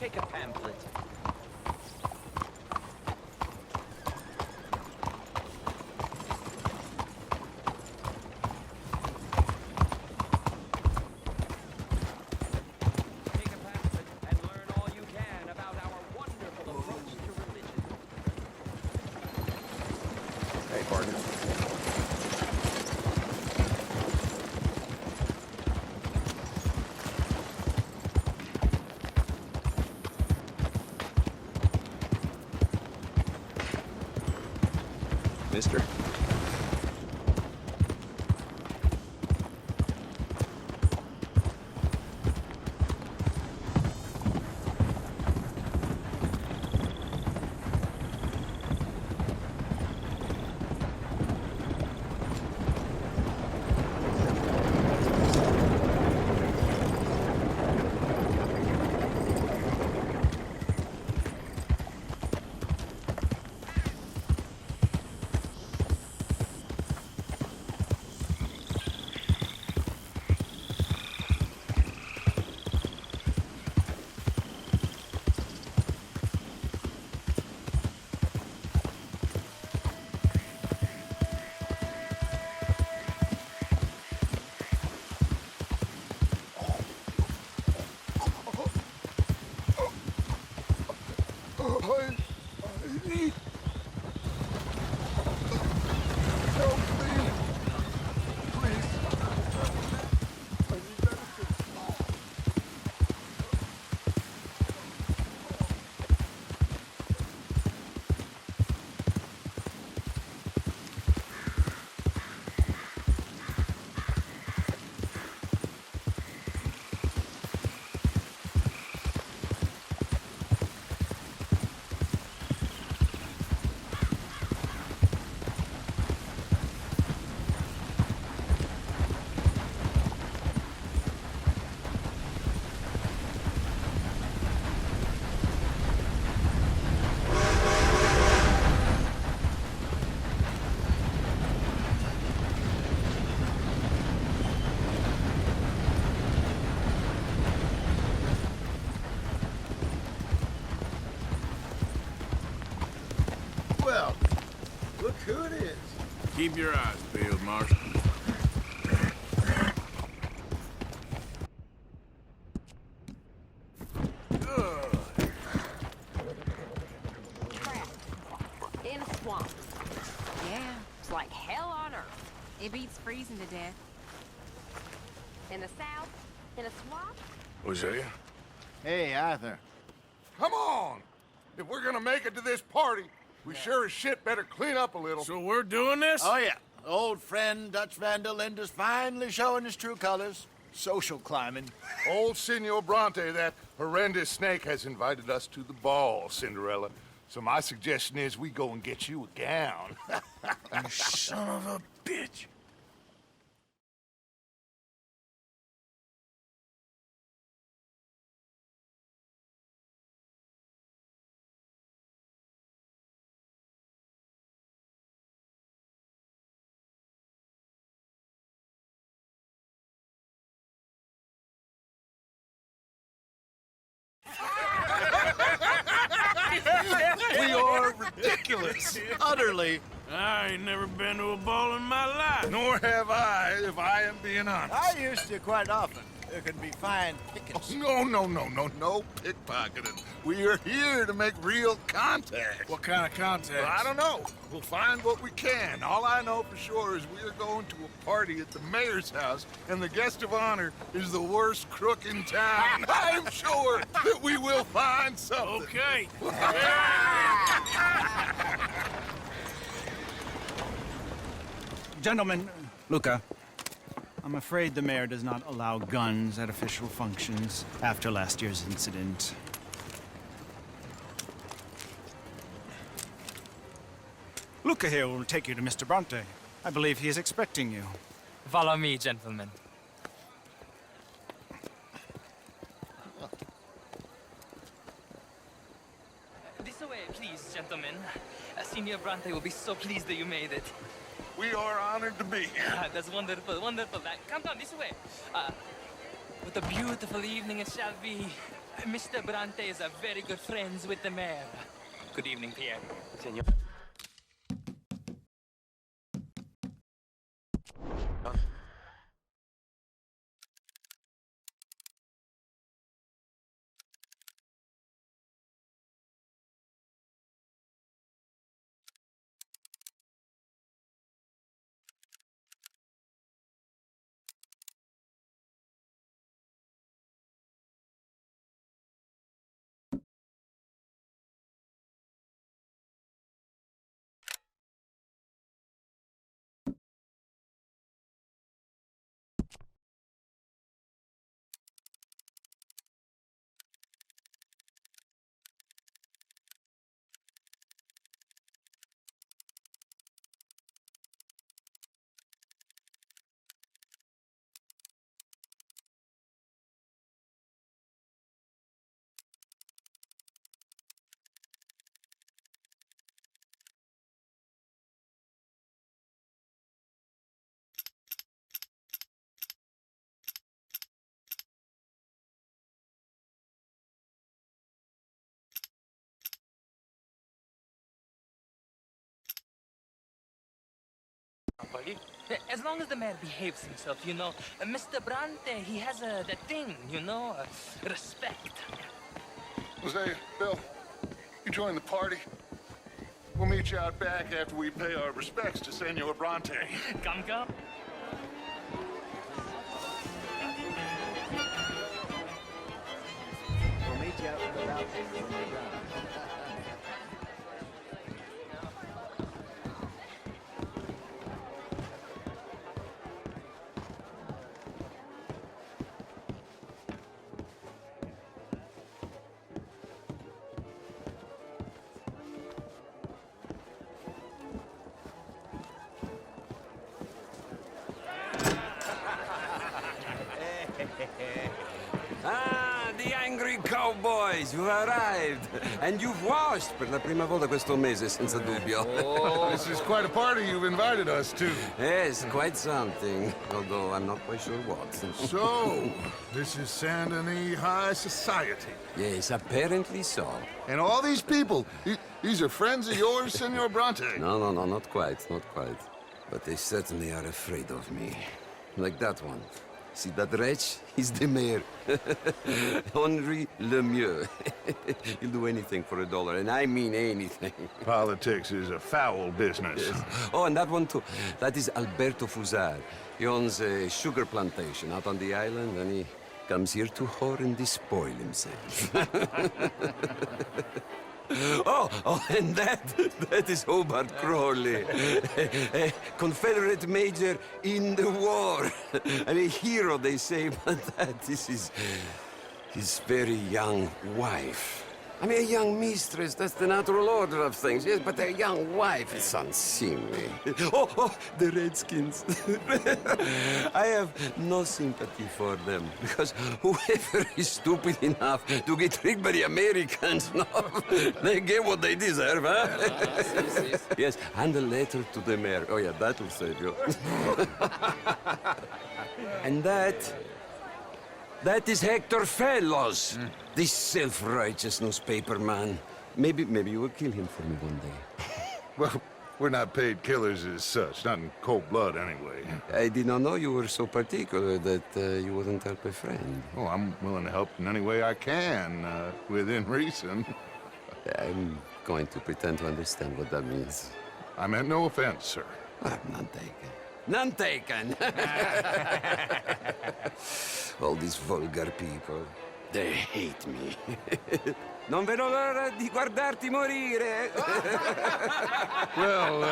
Take a pamphlet. Take a pamphlet and learn all you can about our wonderful approach to religion. Hey, partner. Mister. I need help me, please. I need medicine. Well, look who it is. Keep your eyes peeled, Marshal. Crap. In a swamp. Yeah, it's like hell on earth. It beats freezing to death. In the south, in a swamp? Hosea? Hey, Arthur. Come on! If we're gonna make it to this party, we sure as shit better clean up a little. So we're doing this? Oh, yeah. Old friend Dutch Van der Linde's finally showing his true colors. Social climbing. Old Senor Bronte, that horrendous snake, has invited us to the ball, Cinderella. So my suggestion is we go and get you a gown. You son of a bitch. We are ridiculous. Utterly. I ain't never been to a ball in my life. Nor have I, if I am being honest. I used to quite often. There can be fine pickings. No pickpocketing. We are here to make real contact. What kind of contact? Well, I don't know. We'll find what we can. All I know for sure is we are going to a party at the mayor's house, and the guest of honor is the worst crook in town. I'm sure that we will find something. Okay. Gentlemen, Luca, I'm afraid the mayor does not allow guns at official functions after last year's incident. Luca here will take you to Mr. Bronte. I believe he is expecting you. Follow me, gentlemen. This way, please, gentlemen. Senor Bronte will be so pleased that you made it. We are honored to be here. That's wonderful, wonderful. Come down this way. What a beautiful evening it shall be. Mr. Bronte is a very good friends with the mayor. Good evening, Pierre. Senor. As long as the mayor behaves himself, you know. Mr. Bronte, he has that thing, you know, respect. Jose, Bill, you join the party. We'll meet you out back after we pay our respects to Senor Bronte. Come, come. We'll meet you out in the balcony when you're done. Ah, the angry cowboys, you've arrived. And you've washed per la prima volta questo mese, senza dubbio. This is quite a party you've invited us to. Yes, quite something. Although I'm not quite sure what. So, this is Saint Denis High Society. Yes, apparently so. And all these people, these are friends of yours, Senor Bronte? No, not quite, not quite. But they certainly are afraid of me. Like that one. See that wretch? He's the mayor. Henri Lemieux. He'll do anything for $1, and I mean anything. Politics is a foul business. Yes. Oh, and that one too. That is Alberto Fusar. He owns a sugar plantation out on the island, and he comes here to whore and despoil himself. Oh, and that is Hobart Crawley, a Confederate major in the war. I mean, a hero, they say, but that is his very young wife. I mean, a young mistress, that's the natural order of things, yes, but a young wife is unseemly. Oh, the Redskins. I have no sympathy for them, because whoever is stupid enough to get tricked by the Americans, no, they get what they deserve, huh? Yes, and a letter to the mayor. Oh, yeah, that'll save you. And that is Hector Fellows, this self-righteous newspaper man. Maybe you will kill him for me one day. Well, we're not paid killers as such, not in cold blood anyway. I did not know you were so particular that you wouldn't help a friend. Oh, I'm willing to help in any way I can, within reason. I'm going to pretend to understand what that means. I meant no offense, sir. None taken. None taken! All these vulgar people, they hate me. Non vedo l'ora di guardarti morire. Well,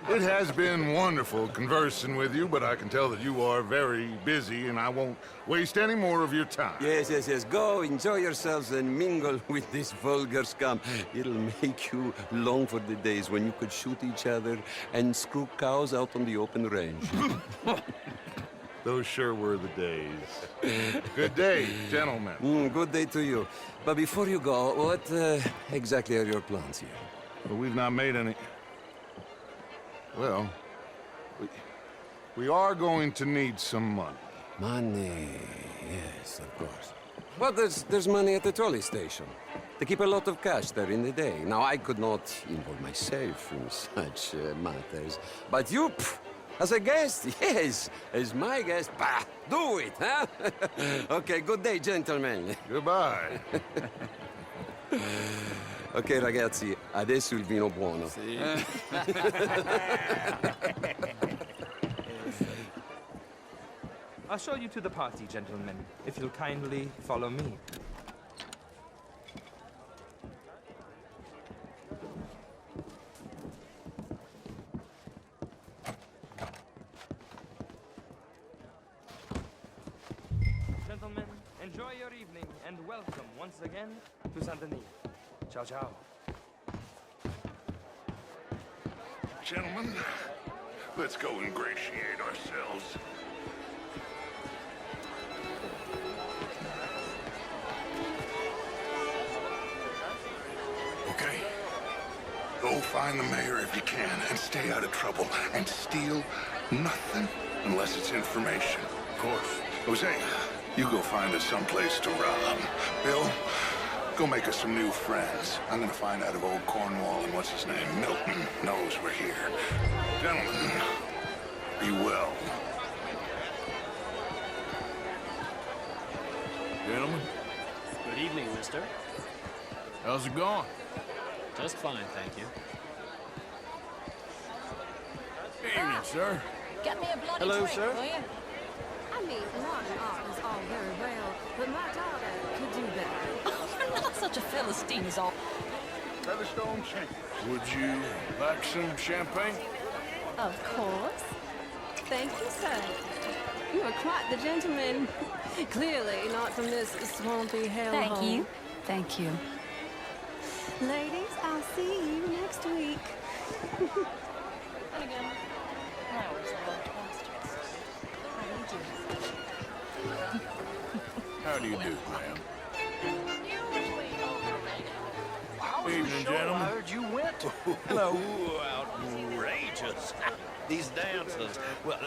it has been wonderful conversing with you, but I can tell that you are very busy, and I won't waste any more of your time. Yes. Go, enjoy yourselves, and mingle with this vulgar scum. It'll make you long for the days when you could shoot each other and screw cows out on the open range. Those sure were the days. Good day, gentlemen. Good day to you. But before you go, what exactly are your plans here? Well, we've not made any... Well, we are going to need some money. Money, yes, of course. Well, there's money at the trolley station. They keep a lot of cash there in the day. Now, I could not involve myself in such matters. But you, as a guest, yes, as my guest, bah, do it, huh? Okay, good day, gentlemen. Goodbye. Ok, ragazzi, adesso il vino buono. I'll show you to the party, gentlemen, if you'll kindly follow me. Gentlemen, enjoy your evening and welcome once again to Saint Denis. Ciao, ciao. Gentlemen, let's go ingratiate ourselves. Okay. Go find the mayor if you can and stay out of trouble. And steal nothing unless it's information. Of course. Jose, you go find us someplace to rob. Bill, go make us some new friends. I'm gonna find out if old Cornwall and what's his name, Milton, knows we're here. Gentlemen, be well. Gentlemen, Good evening, mister. how's it going? Just fine, thank you. Evening, sir. Get me a bloody Hello, drink, sir. will you? I mean, modern art is all very well, but my daughter could do better. You're not such a Philistine as all. Featherstone Shank. Would you like some champagne? Of course. Thank you, sir. You are quite the gentleman. Clearly not from this swampy hellhole. Thank you. Thank you. Ladies, I'll see you next week. And again, I always loved bastards. How do you do, ma'am? Evening, gentlemen. I heard you went. Hello. Outrageous. These dances. Well,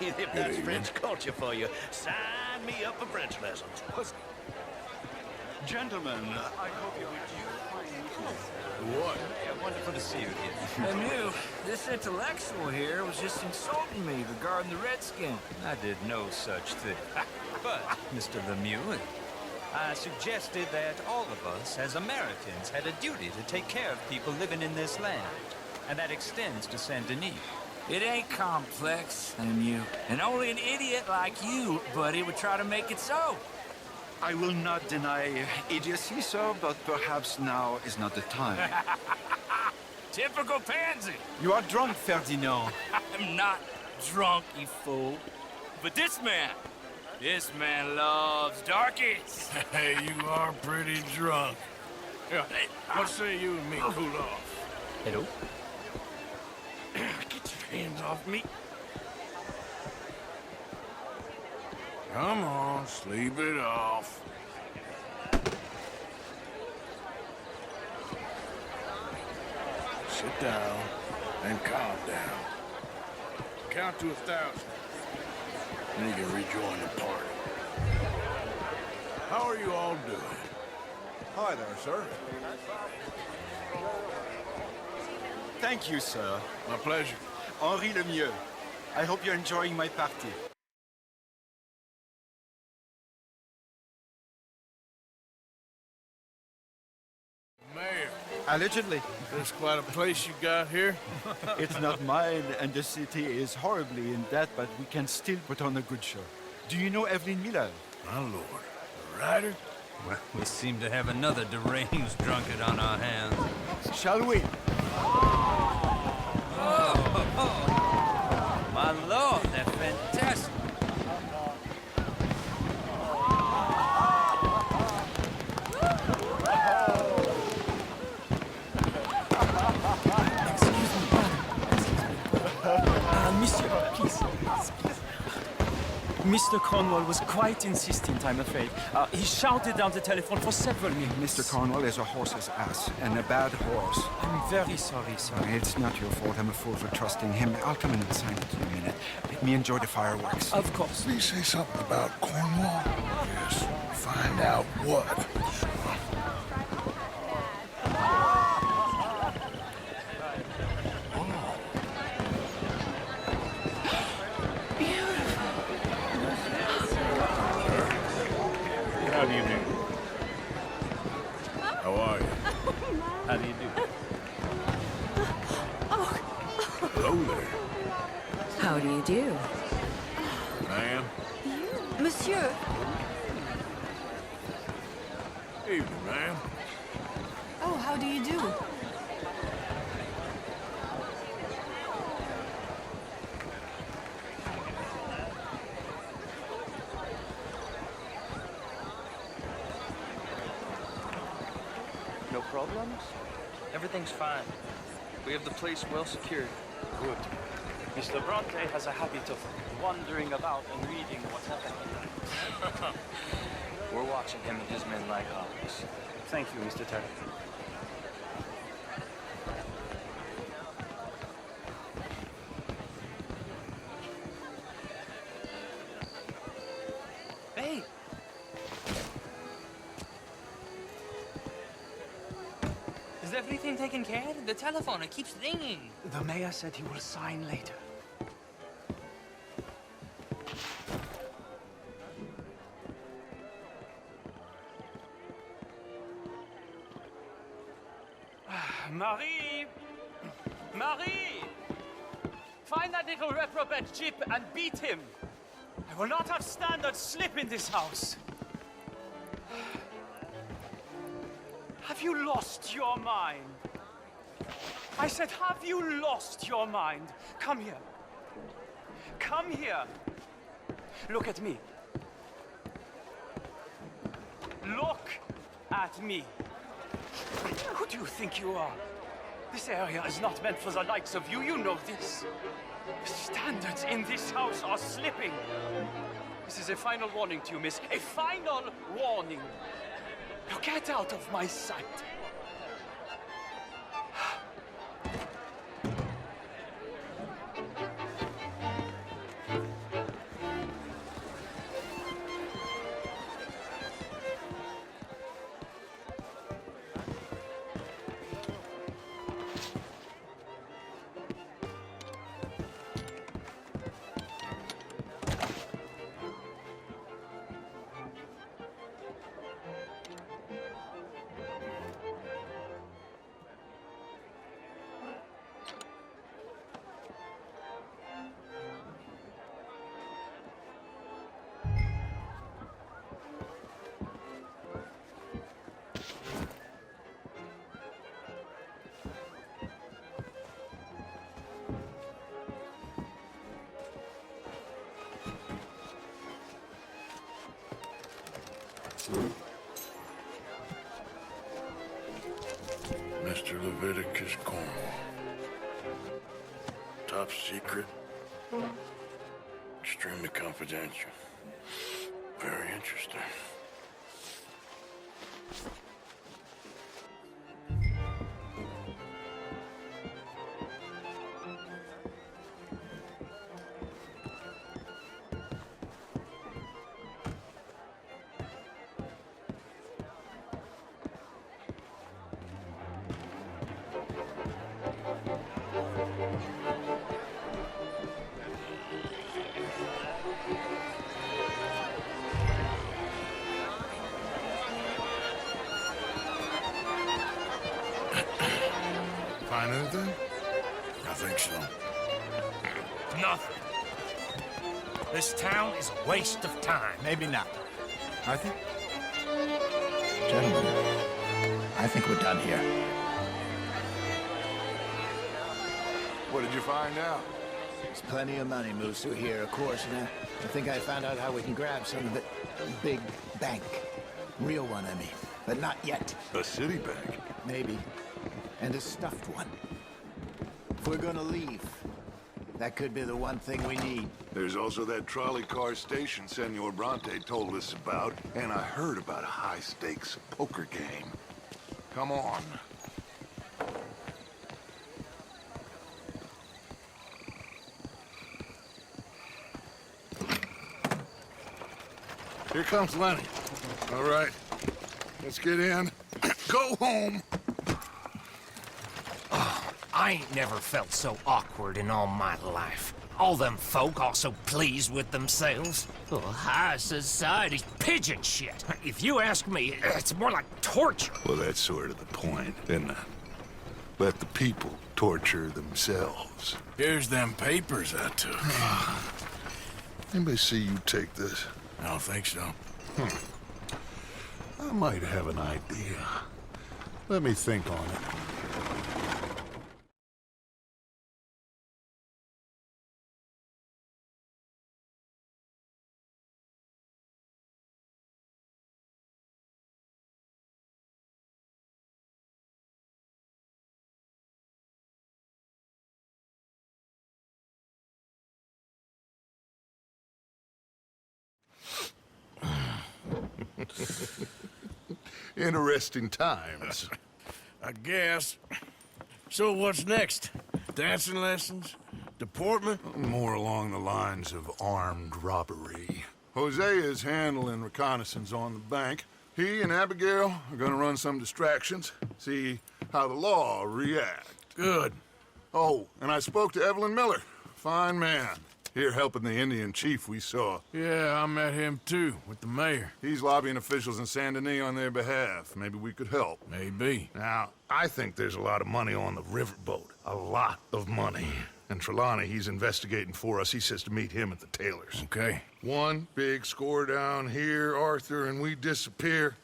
if that's French culture for you, sign me up for French lessons. Gentlemen, I hope you What? Wonderful to see you again. And you, this intellectual here was just insulting me regarding the Redskin. I did no such thing. But, Mr. Lemieux, I suggested that all of us, as Americans, had a duty to take care of people living in this land. And that extends to Saint Denis. It ain't complex, and only an idiot like you, buddy, would try to make it so. I will not deny idiocy, sir, but perhaps now is not the time. Typical pansy. You are drunk, Ferdinand. I'm not drunk, you fool. But this man loves darkies. Hey, you are pretty drunk. Yeah, hey, what say you and me cool off? Hello? Get your hands off me. Come on, sleep it off. Sit down and calm down. Count to 1,000. Then you can rejoin the party. How are you all doing? Hi there, sir. Thank you, sir. My pleasure. Henri Lemieux. I hope you're enjoying my party. Mayor, Allegedly. there's quite a place you got here. It's not mine, and the city is horribly in debt, but we can still put on a good show. Do you know Evelyn Miller? My lord. A writer? Well, we seem to have another deranged drunkard on our hands. Shall we? My lord, they're fantastic. Monsieur, please. Mr. Cornwall was quite insistent, I'm afraid. He shouted down the telephone for several minutes. Mr. Cornwall is a horse's ass, and a bad horse. I'm very sorry, sir. It's not your fault. I'm a fool for trusting him. I'll come in and sign it in a minute. Let me enjoy the fireworks. Of course. Please say something about Cornwall. Yes, fine Find out what? How do you do? How are you? How do you do? Hello there, How do you do? ma'am. Monsieur. Evening, ma'am. Oh, how do you do? No problems? Everything's fine. We have the place well secured. Good. Mr. Bronte has a habit of wandering about and reading what's happening. We're watching him and his men like hawks. Thank you, Mr. Terry. Hey! Is everything taken care of? The telephone, it keeps ringing. The mayor said he will sign later. Marie! Marie! Find that little reprobate Chip and beat him. I will not have standard slip in this house. Have you lost your mind? I said, have you lost your mind? Come here. Come here. Look at me. Look at me. Who do you think you are? This area is not meant for the likes of you. You know this. The standards in this house are slipping. This is a final warning to you, miss. A final warning. Now get out of my sight. Mr. Leviticus Cornwall. Top secret. Extremely confidential. Very interesting. Find anything? I think so. Nothing. This town is a waste of time. Maybe not. I think... Gentlemen, I think we're done here. What did you find out? There's plenty of money moves through here, of course, and I think I found out how we can grab some of it. Big bank. Real one, I mean. But not yet. A city bank? Maybe. And a stuffed one. If we're gonna leave, that could be the one thing we need. There's also that trolley car station Senor Bronte told us about, and I heard about a high-stakes poker game. Come on. Here comes Lenny. All right, let's get in. Go home. I ain't never felt so awkward in all my life. All them folk all so pleased with themselves. Oh, high society's pigeon shit. If you ask me, it's more like torture. Well, that's sort of the point, isn't it? Let the people torture themselves. Here's them papers I took. Anybody see you take this? I don't think so. I might have an idea. Let me think on it. Interesting times. I guess. So what's next? Dancing lessons? Deportment? More along the lines of armed robbery. Hosea is handling reconnaissance on the bank. He and Abigail are gonna run some distractions, see how the law react. Good. Oh, and I spoke to Evelyn Miller. Fine man. Here helping the Indian chief we saw. Yeah, I met him too, with the mayor. He's lobbying officials in Saint Denis on their behalf. Maybe we could help. Maybe. Now, I think there's a lot of money on the riverboat. A lot of money. And Trelawney, he's investigating for us. He says to meet him at the Taylor's. Okay. One big score down here, Arthur, and we disappear.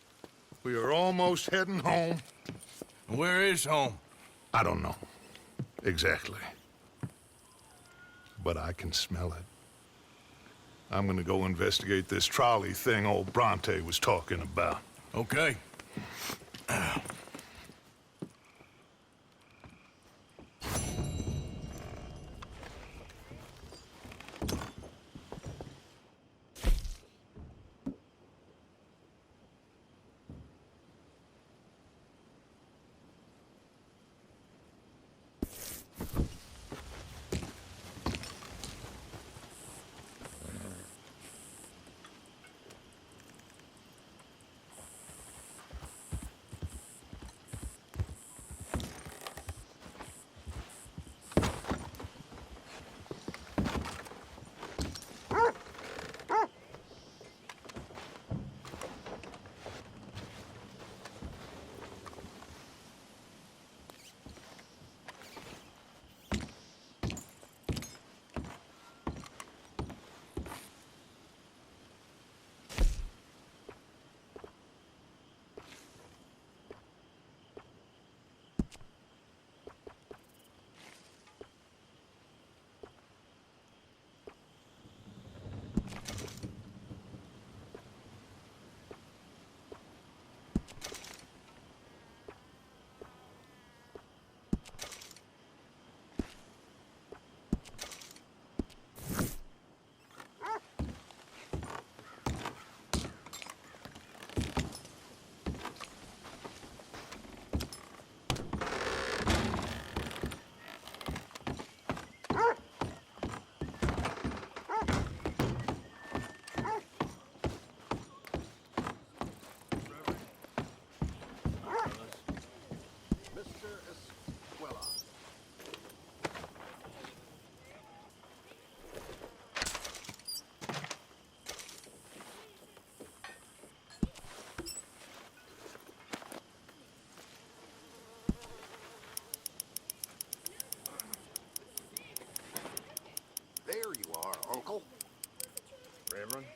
We are almost heading home. Where is home? I don't know. Exactly. But I can smell it. I'm gonna go investigate this trolley thing old Bronte was talking about. Okay. There you are, Uncle. Reverend?